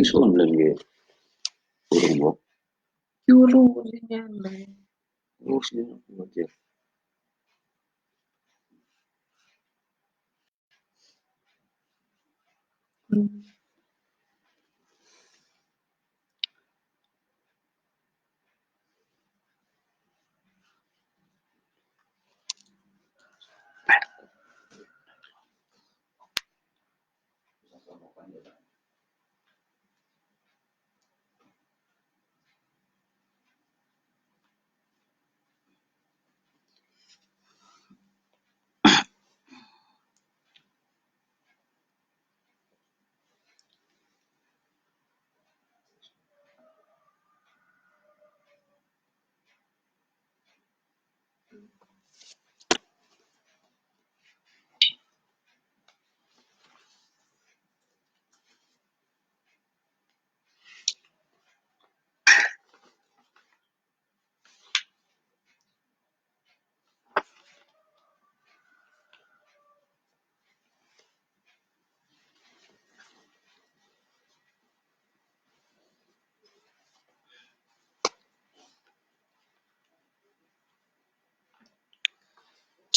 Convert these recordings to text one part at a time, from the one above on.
Visual lagi burung bok. Yuru sinyal. Terus dia aja.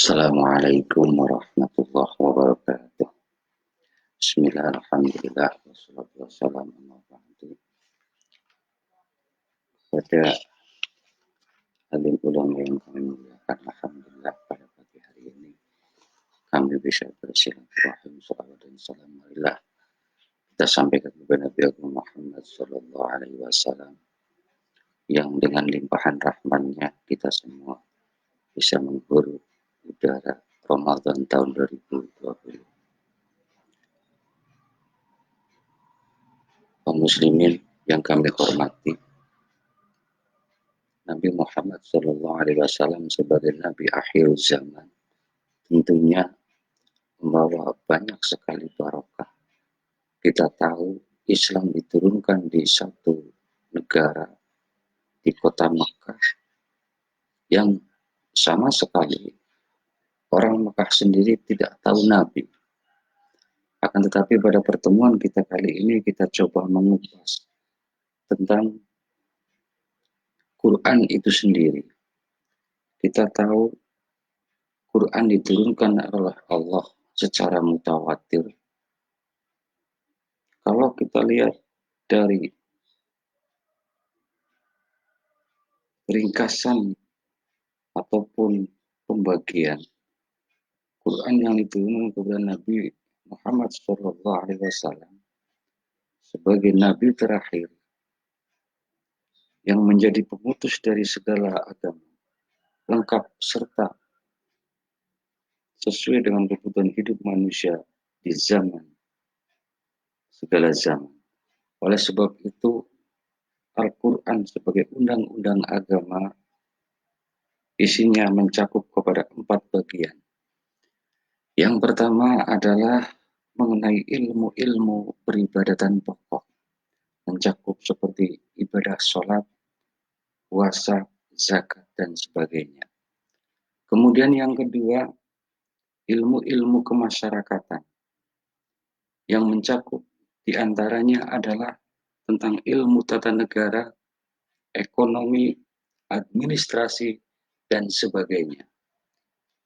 Assalamualaikum warahmatullahi wabarakatuh. Bismillahirrahmanirrahim. Wassalatu wassalamu ala rasulillah. Pada alim ulama yang kami muliakan, alhamdulillah pada pagi hari ini kami bisa bersilaturahim salawat dan salam marilah kita sampaikan kepada Nabi Agung Muhammad sallallahu alaihi wasallam yang dengan limpahan rahmannya kita semua bisa menghirup udara Ramadan tahun 2020. Kaum muslimin yang kami hormati, Nabi Muhammad SAW sebagai Nabi akhir zaman tentunya membawa banyak sekali barokah. Kita tahu Islam diturunkan di satu negara di kota Mekah yang sama sekali orang Mekah sendiri tidak tahu Nabi. Akan tetapi pada pertemuan kita kali ini kita coba mengupas tentang Quran itu sendiri. Kita tahu Quran diturunkan oleh Allah secara mutawatir. Kalau kita lihat dari ringkasan ataupun pembagian Quran yang diturunkan kepada Nabi Muhammad SAW sebagai Nabi terakhir yang menjadi pemutus dari segala agama, lengkap serta sesuai dengan kebutuhan hidup manusia di zaman, segala zaman. Oleh sebab itu, Al-Quran sebagai undang-undang agama isinya mencakup kepada 4 bagian. Yang pertama adalah mengenai ilmu-ilmu peribadatan pokok, mencakup seperti ibadah sholat, puasa, zakat, dan sebagainya. Kemudian yang kedua, ilmu-ilmu kemasyarakatan, yang mencakup diantaranya adalah tentang ilmu tata negara, ekonomi, administrasi, dan sebagainya.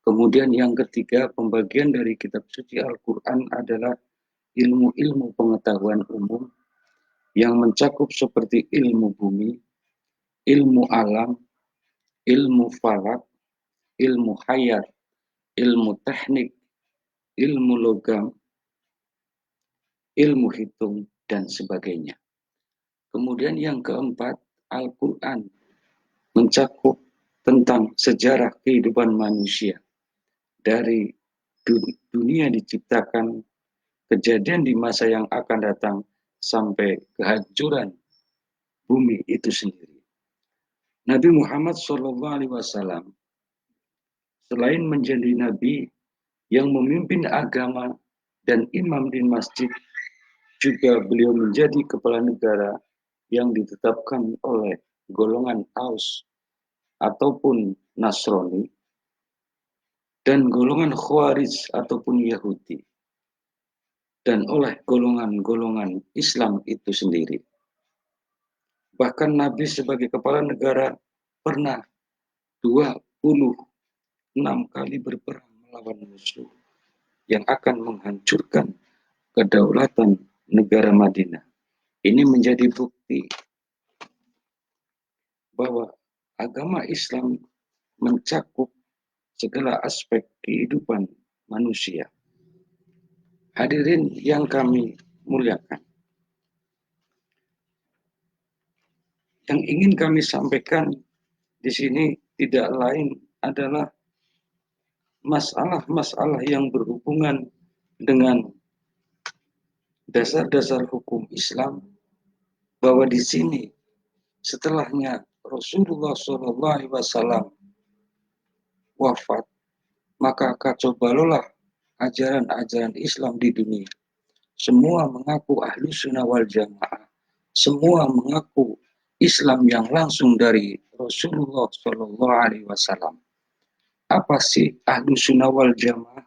Kemudian yang ketiga, pembagian dari kitab suci Al-Quran adalah ilmu-ilmu pengetahuan umum yang mencakup seperti ilmu bumi, ilmu alam, ilmu falak, ilmu hayat, ilmu teknik, ilmu logam, ilmu hitung, dan sebagainya. Kemudian yang keempat, Al-Quran mencakup tentang sejarah kehidupan manusia. Dari dunia diciptakan, kejadian di masa yang akan datang, sampai kehancuran bumi itu sendiri. Nabi Muhammad SAW selain menjadi Nabi yang memimpin agama dan imam di masjid, juga beliau menjadi kepala negara yang ditetapkan oleh golongan Aus ataupun Nasrani dan golongan Khawarij ataupun Yahudi. dan oleh golongan-golongan Islam itu sendiri. Bahkan Nabi sebagai kepala negara pernah 26 kali berperang melawan musuh yang akan menghancurkan kedaulatan negara Madinah. Ini menjadi bukti bahwa agama Islam mencakup segala aspek kehidupan manusia. Hadirin yang kami muliakan, yang ingin kami sampaikan di sini tidak lain adalah masalah-masalah yang berhubungan dengan dasar-dasar hukum Islam, bahwa di sini setelahnya Rasulullah SAW wafat, maka kacau balaulah ajaran-ajaran Islam di dunia. Semua mengaku ahlu sunnah wal jamaah. Semua mengaku Islam yang langsung dari Rasulullah SAW. Apa sih ahlu sunnah wal jamaah?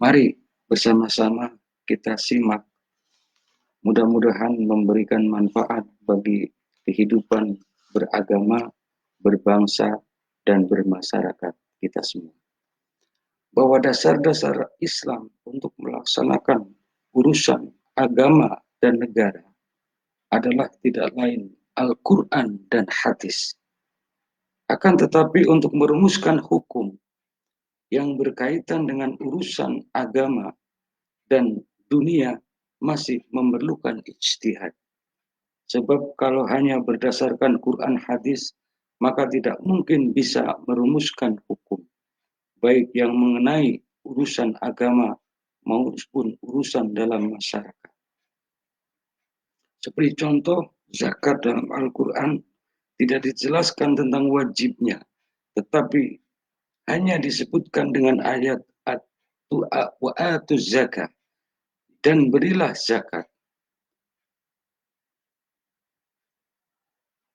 Mari bersama-sama kita simak. Mudah-mudahan memberikan manfaat bagi kehidupan beragama, berbangsa, dan bermasyarakat kita semua. Bahwa dasar-dasar Islam untuk melaksanakan urusan agama dan negara adalah tidak lain Al-Quran dan hadis. Akan tetapi untuk merumuskan hukum yang berkaitan dengan urusan agama dan dunia masih memerlukan ijtihad. Sebab kalau hanya berdasarkan Quran hadis, maka tidak mungkin bisa merumuskan hukum, baik yang mengenai urusan agama maupun urusan dalam masyarakat. Seperti contoh, zakat dalam Al-Quran tidak dijelaskan tentang wajibnya, tetapi hanya disebutkan dengan ayat wa atuz zakat, dan berilah zakat.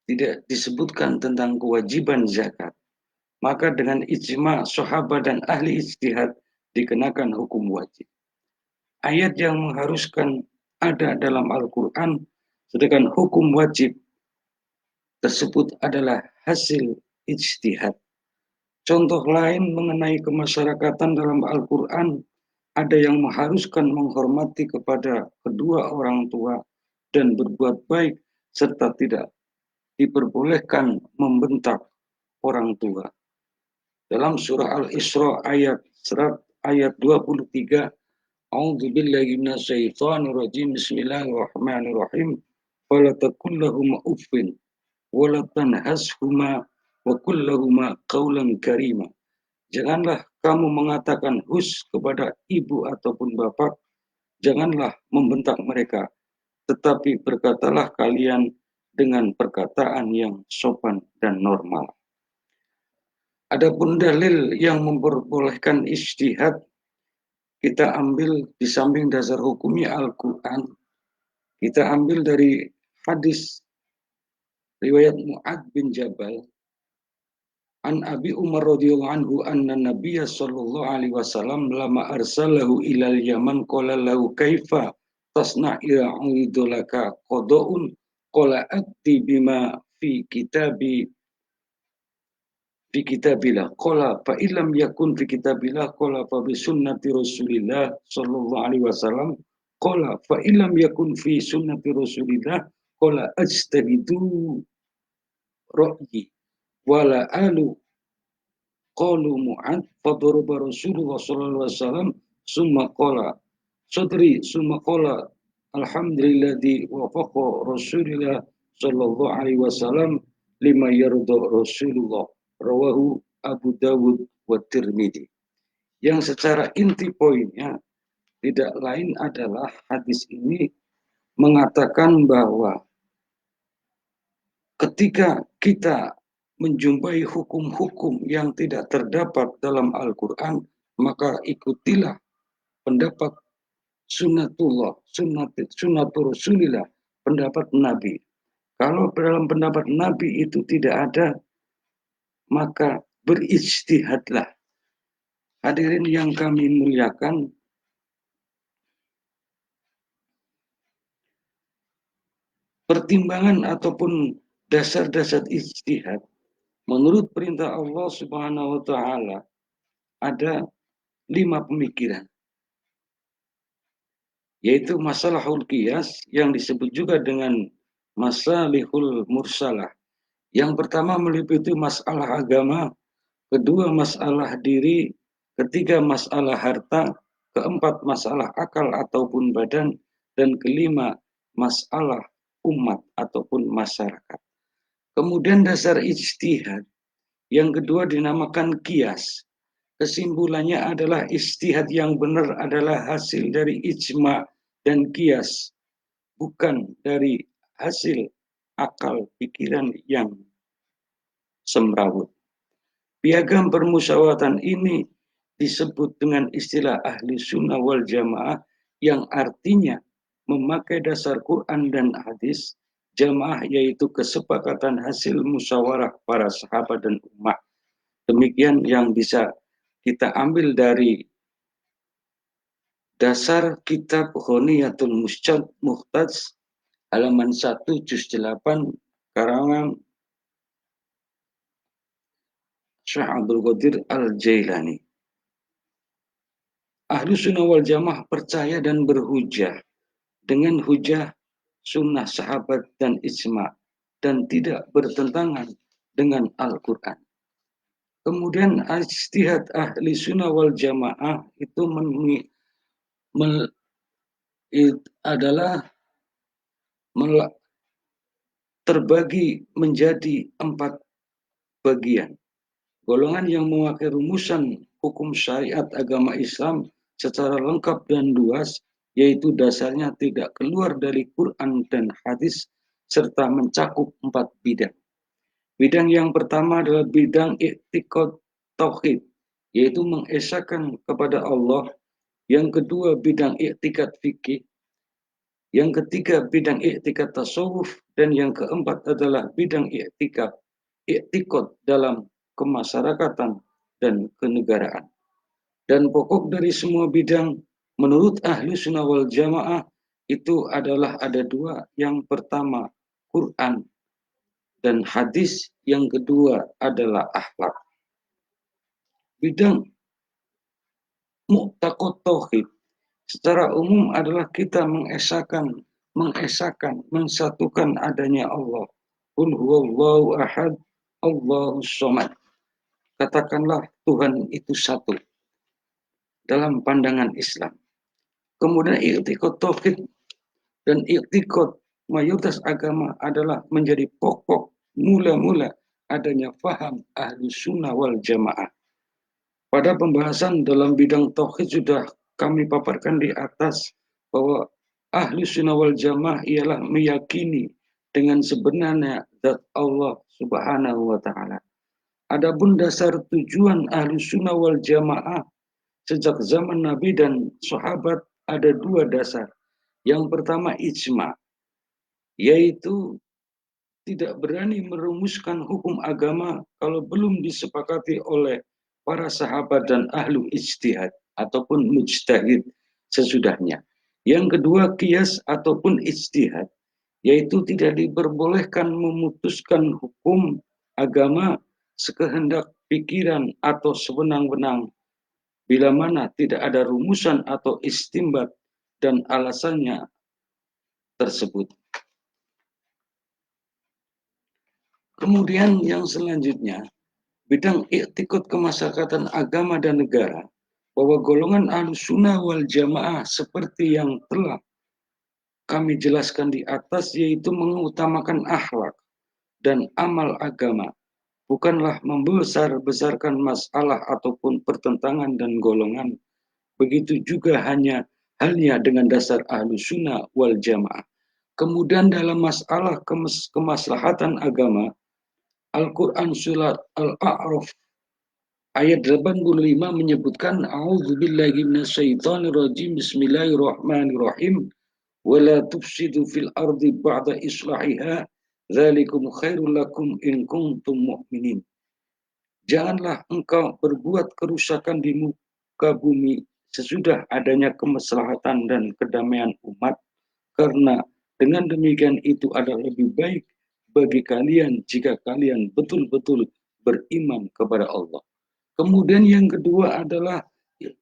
Tidak disebutkan tentang kewajiban zakat. Maka dengan ijma sahabat dan ahli ijtihad dikenakan hukum wajib. Ayat yang mengharuskan ada dalam Al-Quran, sedangkan hukum wajib tersebut adalah hasil ijtihad. Contoh lain mengenai kemasyarakatan dalam Al-Quran, ada yang mengharuskan menghormati kepada kedua orang tua dan berbuat baik, serta tidak diperbolehkan membentak orang tua. Dalam surah Al-Isra ayat 23, A'udzubillahi minasyaitonirrajim, bismillahirrahmanirrahim, wala taqul lahum uffin wala tanhashuma wa qul lahum qawlan karima. Janganlah kamu mengatakan hus kepada ibu ataupun bapak, janganlah membentak mereka, tetapi berkatalah kalian dengan perkataan yang sopan dan normal. Adapun dalil yang memperbolehkan ijtihad, kita ambil di samping dasar hukumnya Al-Quran, kita ambil dari hadis riwayat Mu'ad bin Jabal, an Abi Umar radhiyallahu anhu anna Nabiyya sallallahu alaihi wasallam lama arsalahu ilal Yaman qala lahu kaifa tasna ila uidulaka qada'un qala atti bima fi kitabillah qala fa illam yakun fi kitabillah qala fa bi sunnati Rasulillah sallallahu alaihi wasallam qala fa illam yakun fi sunnati Rasulillah qala ajtahidu ra'yi wala alu qalu Mu'ad fadaraba Rasulullah sallallahu alaihi wasallam summa qala sadri summa qala alhamdulilladzi wafaqa Rasulullah sallallahu alaihi wasallam lima yarda Rasulullah, rawahu Abu Dawud wa Tirmidzi. Yang secara inti poinnya tidak lain adalah hadis ini mengatakan bahwa ketika kita menjumpai hukum-hukum yang tidak terdapat dalam Al-Quran, maka ikutilah pendapat sunnatul Rasulillah, pendapat Nabi. Kalau dalam pendapat Nabi itu tidak ada, maka berijtihadlah. Hadirin yang kami muliakan, pertimbangan ataupun dasar-dasar ijtihad menurut perintah Allah Subhanahu wa taala ada 5 pemikiran, yaitu masalahul qiyas yang disebut juga dengan masalihul mursalah. Yang pertama meliputi masalah agama, kedua masalah diri, ketiga masalah harta, keempat masalah akal ataupun badan, dan kelima masalah umat ataupun masyarakat. Kemudian dasar ijtihad yang kedua dinamakan qiyas. Kesimpulannya adalah ijtihad yang benar adalah hasil dari ijma dan qiyas, bukan dari hasil akal pikiran yang semrawut. Piagam permusyawaratan ini disebut dengan istilah ahli sunnah wal jamaah yang artinya memakai dasar Quran dan hadis. Jamaah yaitu kesepakatan hasil musyawarah para sahabat dan umat. Demikian yang bisa kita ambil dari dasar kitab Ghoniyatul Muhtaj halaman 1 juz 8 karangan Syekh Abdul Qadir Al-Jailani. Ahlu sunnah wal jamaah percaya dan berhujah dengan hujah sunnah sahabat dan ijma dan tidak bertentangan dengan Al-Quran. Kemudian ijtihad ahli sunnah wal jamaah itu adalah terbagi menjadi 4 bagian. Golongan yang memakai rumusan hukum syariat agama Islam secara lengkap dan luas, yaitu dasarnya tidak keluar dari Quran dan hadis, serta mencakup 4 bidang. Bidang yang pertama adalah bidang i'tiqad tauhid, yaitu mengesahkan kepada Allah. Yang kedua bidang i'tiqad fikih. Yang ketiga bidang i'tiqad tasawuf, dan yang keempat adalah bidang i'tiqad dalam kemasyarakatan dan kenegaraan. Dan pokok dari semua bidang menurut ahli sunnah wal jamaah itu adalah ada 2. Yang pertama Quran dan hadis, yang kedua adalah akhlak. Bidang mu'taqad tauhid secara umum adalah kita mengesahkan, mensatukan adanya Allah. Qul huwallahu ahad, Allahus somad. Katakanlah Tuhan itu satu dalam pandangan Islam. Kemudian i'tiqad tauhid dan i'tiqad mayoritas agama adalah menjadi pokok mula-mula adanya faham ahli sunnah wal jamaah. Pada pembahasan dalam bidang tauhid sudah kami paparkan di atas bahwa ahli sunnah wal jamaah ialah meyakini dengan sebenarnya zat Allah subhanahu wa ta'ala. Adapun dasar tujuan ahli sunnah wal jamaah sejak zaman Nabi dan sahabat ada 2 dasar. Yang pertama ijma, yaitu tidak berani merumuskan hukum agama kalau belum disepakati oleh para sahabat dan ahlu ijtihad ataupun mujtahid sesudahnya. Yang kedua qiyas ataupun ijtihad, yaitu tidak diperbolehkan memutuskan hukum agama sekehendak pikiran atau sewenang-wenang bila mana tidak ada rumusan atau istimbat dan alasannya tersebut. Kemudian yang selanjutnya, bidang i'tiqad kemasyarakatan agama dan negara, bahwa golongan Ahlussunnah wal Jamaah seperti yang telah kami jelaskan di atas, yaitu mengutamakan akhlak dan amal agama, bukanlah membesar-besarkan masalah ataupun pertentangan dan golongan. Begitu juga halnya dengan dasar Ahlussunnah wal Jamaah. Kemudian dalam masalah kemaslahatan agama, Al-Quran surat Al-A'raf ayat 85 menyebutkan A'udzubillahi minasyaitonirrajim Bismillahirrahmanirrahim wala tufsidu fil ardi ba'da islahiha dzalikum khairul lakum in kuntum mu'minin. Janganlah engkau berbuat kerusakan di muka bumi sesudah adanya kemaslahatan dan kedamaian umat, karena Dengan demikian itu adalah lebih baik bagi kalian jika kalian betul-betul beriman kepada Allah. Kemudian yang kedua adalah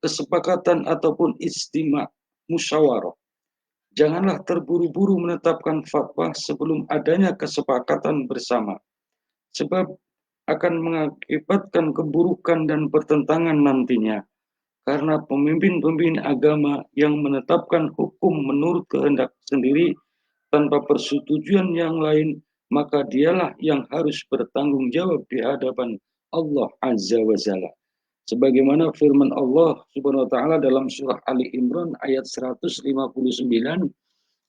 kesepakatan ataupun istimewa musyawarah. Janganlah terburu-buru menetapkan fatwa sebelum adanya kesepakatan bersama, sebab akan mengakibatkan keburukan dan pertentangan nantinya. Karena pemimpin-pemimpin agama yang menetapkan hukum menurut kehendak sendiri tanpa persetujuan yang lain, maka dialah yang harus bertanggung jawab di hadapan Allah Azza wa Jalla. Sebagaimana firman Allah Subhanahu wa taala dalam surah Ali Imran ayat 159,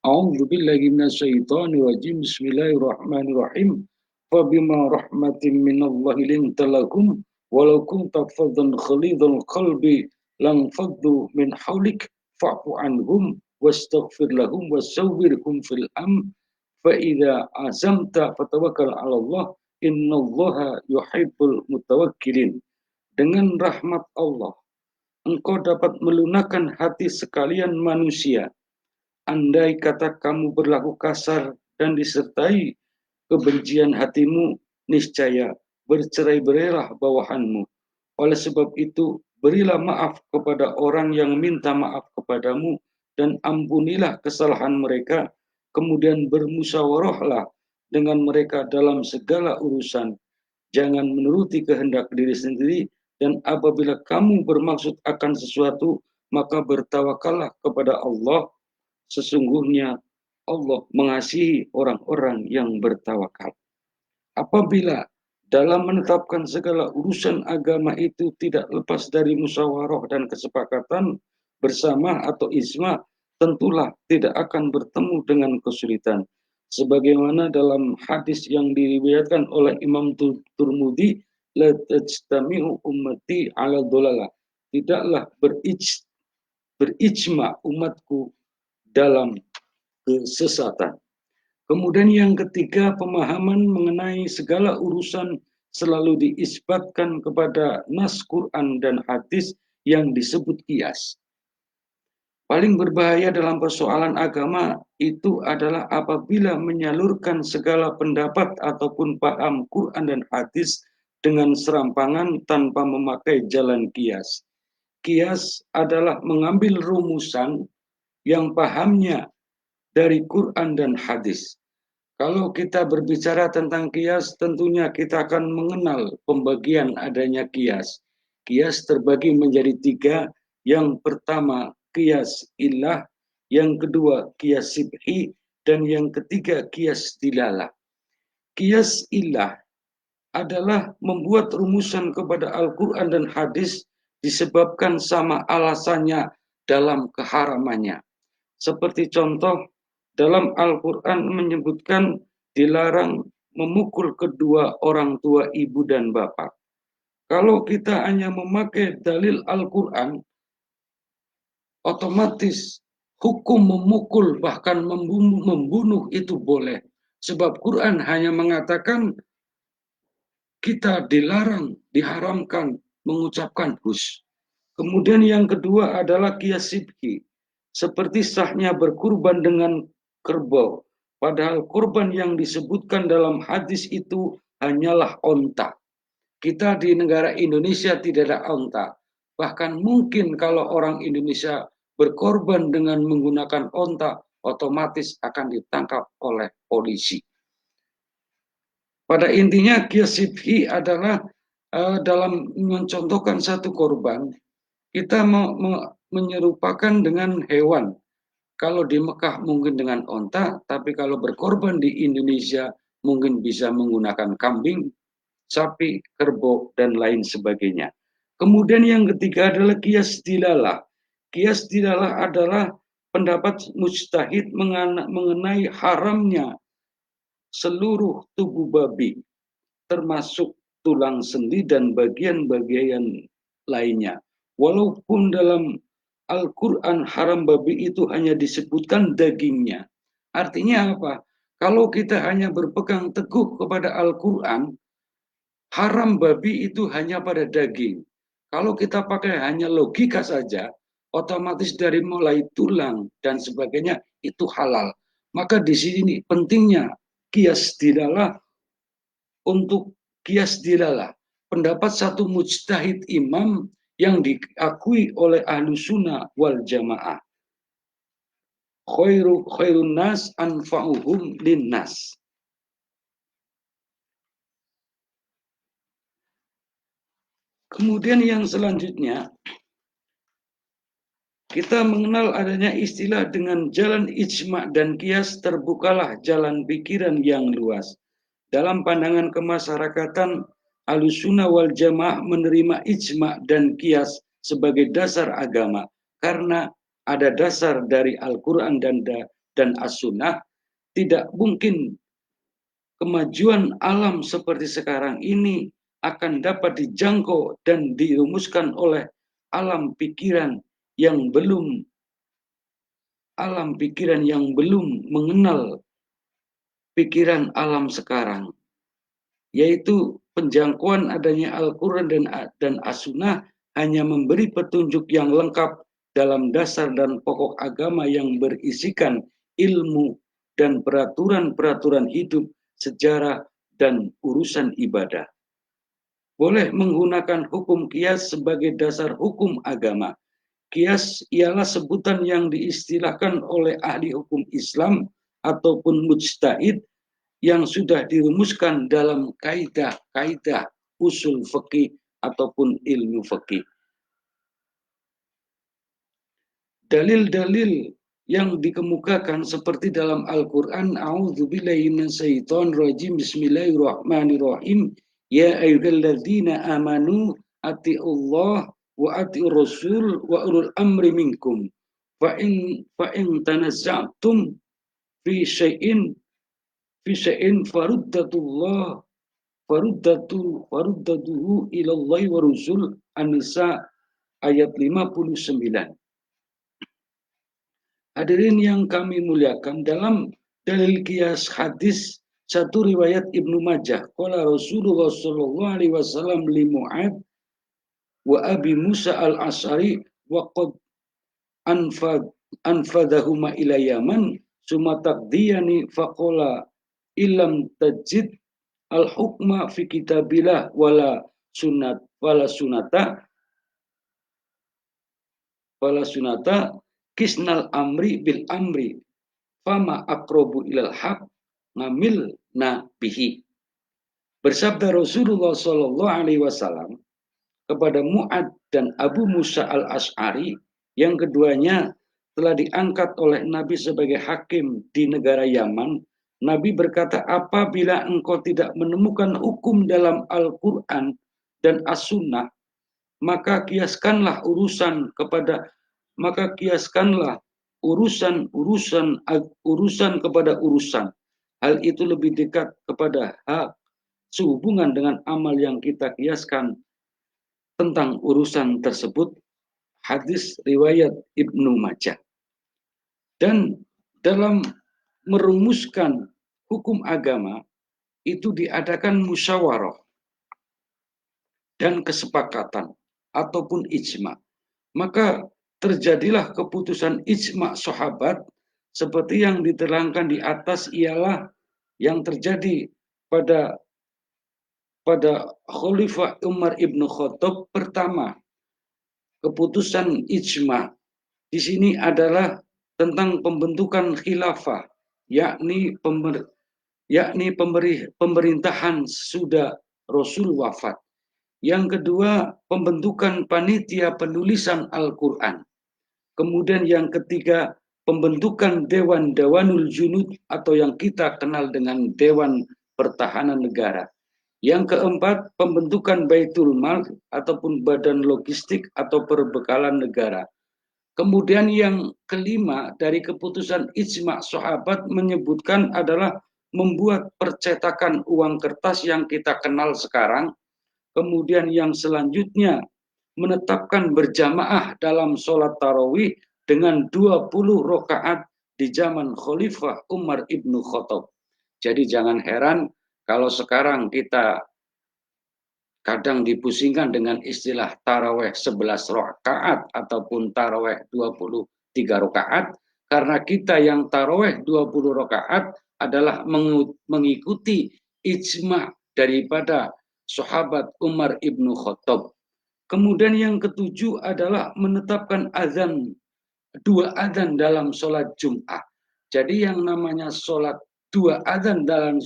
A'udzu billahi minasyaitonir rajim. Bismillahirrahmanirrahim. Fabima rahmatin minallahi linta lahum walau kunta faddan khalidul qalbi lang faddu min haulik fa'fu anhum wastaghfir lahum wasawwirhum fil fa idza azamta fatawakkal 'ala Allah innallaha yuhibbul mutawakkilin. Dengan rahmat Allah engkau dapat melunakkan hati sekalian manusia. Andai kata kamu berlaku kasar dan disertai kebencian hatimu, niscaya bercerai-berailah bawahanmu. Oleh sebab itu, berilah maaf kepada orang yang minta maaf kepadamu dan ampunilah kesalahan mereka, kemudian bermusyawarahlah dengan mereka dalam segala urusan. Jangan menuruti kehendak diri sendiri, dan apabila kamu bermaksud akan sesuatu, maka bertawakallah kepada Allah. Sesungguhnya Allah mengasihi orang-orang yang bertawakal. Apabila dalam menetapkan segala urusan agama itu tidak lepas dari musyawarah dan kesepakatan bersama atau ijma, tentulah tidak akan bertemu dengan kesulitan. Sebagaimana dalam hadis yang diriwayatkan oleh Imam Turmudi, la tajtami'u ummati 'ala dhalalah. Tidaklah berijma umatku dalam kesesatan. Kemudian yang ketiga, pemahaman mengenai segala urusan selalu diisbatkan kepada nas Quran dan hadis yang disebut qiyas. Paling berbahaya dalam persoalan agama itu adalah apabila menyalurkan segala pendapat ataupun paham Quran dan hadis dengan serampangan tanpa memakai jalan qiyas. Qiyas adalah mengambil rumusan yang pahamnya dari Quran dan hadis. Kalau kita berbicara tentang kias, tentunya kita akan mengenal pembagian adanya kias. Kias terbagi menjadi tiga. Yang pertama, kias ilah. Yang kedua, kias sibhi. Dan yang ketiga, kias dilalah. Kias ilah adalah membuat rumusan kepada Al-Quran dan hadis disebabkan sama alasannya dalam keharamannya. Seperti contoh, dalam Al-Quran menyebutkan dilarang memukul kedua orang tua ibu dan bapak. Kalau kita hanya memakai dalil Al-Quran, otomatis hukum memukul bahkan membunuh itu boleh. Sebab Quran hanya mengatakan kita dilarang, diharamkan mengucapkan hus. Kemudian yang kedua adalah qiyas sibhi. Seperti sahnya berkurban dengan kerbau. Padahal kurban yang disebutkan dalam hadis itu hanyalah onta. Kita di negara Indonesia tidak ada onta. Bahkan mungkin kalau orang Indonesia berkorban dengan menggunakan onta, otomatis akan ditangkap oleh polisi. Pada intinya qiyas sibhi adalah dalam mencontohkan satu korban, kita menyerupakan dengan hewan. Kalau di Mekah mungkin dengan onta, tapi kalau berkorban di Indonesia mungkin bisa menggunakan kambing, sapi, kerbau, dan lain sebagainya. Kemudian yang ketiga adalah qiyas dilalah. Qiyas dilalah adalah pendapat mujtahid mengenai haramnya seluruh tubuh babi, termasuk tulang sendi dan bagian-bagian lainnya. Walaupun dalam Al-Quran haram babi itu hanya disebutkan dagingnya. Artinya apa? Kalau kita hanya berpegang teguh kepada Al-Quran, haram babi itu hanya pada daging. Kalau kita pakai hanya logika saja, otomatis dari mulai tulang dan sebagainya itu halal. Maka di sini pentingnya qiyas dilalah untuk qiyas dilalah. Pendapat satu mujtahid imam yang diakui oleh ahlu sunnah wal jamaah. Khairun nas anfa'uhum linnas. Kemudian yang selanjutnya, kita mengenal adanya istilah dengan jalan ijma' dan qiyas, terbukalah jalan pikiran yang luas. Dalam pandangan kemasyarakatan, Ahlussunnah wal Jamaah menerima ijma' dan qiyas sebagai dasar agama karena ada dasar dari Al-Quran dan As-Sunnah. Tidak mungkin kemajuan alam seperti sekarang ini akan dapat dijangkau dan dirumuskan oleh alam pikiran yang belum mengenal pikiran alam sekarang, yaitu penjangkauan adanya Al-Quran dan As-Sunnah hanya memberi petunjuk yang lengkap dalam dasar dan pokok agama yang berisikan ilmu dan peraturan-peraturan hidup, sejarah, dan urusan ibadah. Boleh menggunakan hukum qiyas sebagai dasar hukum agama. Qiyas ialah sebutan yang diistilahkan oleh ahli hukum Islam ataupun mujtahid yang sudah dirumuskan dalam kaidah-kaidah usul fikih ataupun ilmu fikih. Dalil-dalil yang dikemukakan seperti dalam Al-Quran, A'udzubillahi minasyaitonirrajim, Bismillahirrahmanirrahim, Ya ayyuhalladzina amanu ati'ullah wa ati'ur rasul wa ulul amri minkum. Fa in tanazza'tum fi syai'in faruddaduhu ilallahi wa rusul. An-Nisa ayat 59. Hadirin yang kami muliakan, dalam dalil qiyas hadis satu riwayat Ibnu Majah, qala Rasulullah sallallahu alaihi wasallam li Mu'ad wa Abi Musa al-Asy'ari wa qad anfadahuma ila Yaman summa taqdiyani faqala illam tajid al-hukma fi kitabillah wala sunata kisnal amri bil amri fama akrobu ilal haq ngamil nabihi. Bersabda Rasulullah Shallallahu Alaihi Wasallam kepada Mu'ad dan Abu Musa al-Asy'ari, yang keduanya telah diangkat oleh Nabi sebagai hakim di negara Yaman. Nabi berkata, apabila engkau tidak menemukan hukum dalam Al-Quran dan As-Sunnah, maka kiaskanlah urusan kepada urusan. Hal itu lebih dekat kepada hak sehubungan dengan amal yang kita kiaskan tentang urusan tersebut. Hadis riwayat Ibnu Majah. Dan dalam merumuskan hukum agama itu diadakan musyawarah dan kesepakatan ataupun ijma'. Maka terjadilah keputusan ijma' sahabat seperti yang diterangkan di atas, ialah yang terjadi pada Khalifah Umar ibnu Khattab pertama. Keputusan ijma' di sini adalah tentang pembentukan khilafah, yakni pemerintahan sudah Rasul wafat. Yang kedua, pembentukan panitia penulisan Al-Quran. Kemudian yang ketiga, pembentukan Dewan Dawanul Junud atau yang kita kenal dengan Dewan Pertahanan Negara. Yang keempat, pembentukan Baitul Mal ataupun Badan Logistik atau Perbekalan Negara. Kemudian yang kelima dari keputusan ijma' sahabat menyebutkan adalah membuat percetakan uang kertas yang kita kenal sekarang. Kemudian yang selanjutnya menetapkan berjamaah dalam sholat tarawih dengan 20 rakaat di zaman Khalifah Umar ibnu Khattab. Jadi jangan heran kalau sekarang kita kadang dipusingkan dengan istilah taraweh 11 rakaat ataupun taraweh 23 rakaat. Karena kita yang taraweh 20 rakaat adalah mengikuti ijma daripada sahabat Umar ibnu Khattab. Kemudian yang ketujuh adalah menetapkan azan, 2 azan dalam sholat Jum'ah. Jadi yang namanya sholat 2 azan dalam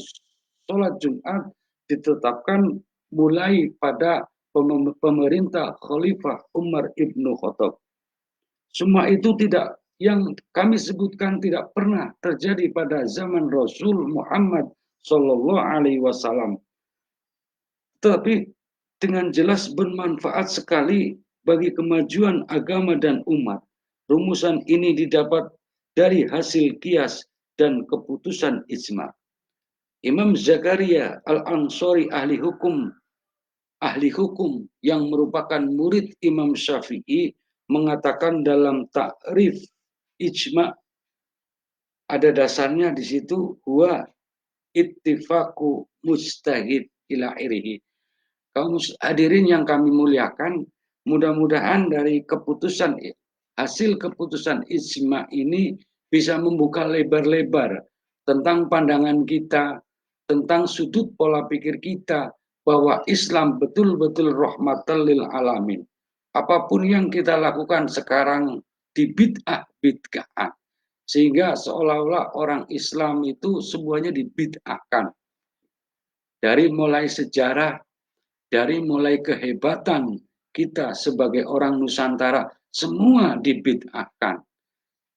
sholat Jum'at ditetapkan mulai pada pemerintah Khalifah Umar ibnu Khattab. Semua itu yang kami sebutkan tidak pernah terjadi pada zaman Rasul Muhammad Sallallahu Alaihi Wasallam. Tapi dengan jelas bermanfaat sekali bagi kemajuan agama dan umat. Rumusan ini didapat dari hasil kias dan keputusan ijma. Imam Zakaria Al-Ansari ahli hukum yang merupakan murid Imam Syafi'i mengatakan dalam takrif ijma, ada dasarnya di situ, huwa ittifaqu mustahid ila irihi. Kaum hadirin yang kami muliakan, mudah-mudahan dari hasil keputusan ijma ini bisa membuka lebar-lebar tentang pandangan kita, tentang sudut pola pikir kita, bahwa Islam betul-betul rahmatan lil alamin. Apapun yang kita lakukan sekarang di bid'ah, sehingga seolah-olah orang Islam itu semuanya dibid'ahkan. Dari mulai sejarah, dari mulai kehebatan kita sebagai orang Nusantara, semua dibid'ahkan.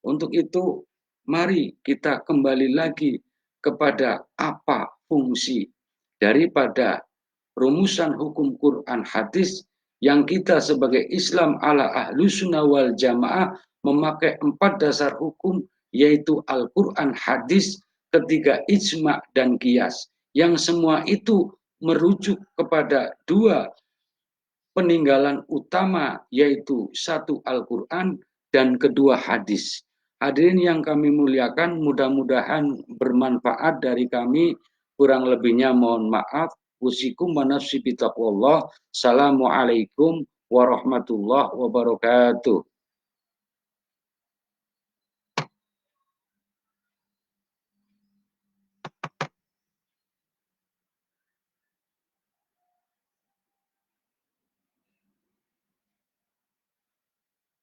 Untuk itu, mari kita kembali lagi kepada apa fungsi daripada rumusan hukum Quran hadis yang kita sebagai Islam ala ahlu sunnah wal jamaah memakai 4 dasar hukum, yaitu Al-Quran, hadis, ketiga ijma dan qiyas, yang semua itu merujuk kepada 2 peninggalan utama, yaitu 1 Al-Quran dan 2 hadis. Hadirin yang kami muliakan, mudah-mudahan bermanfaat dari kami. Kurang lebihnya mohon maaf. Usikum wa nafsi bitaqwallah. Assalamualaikum warahmatullahi wabarakatuh.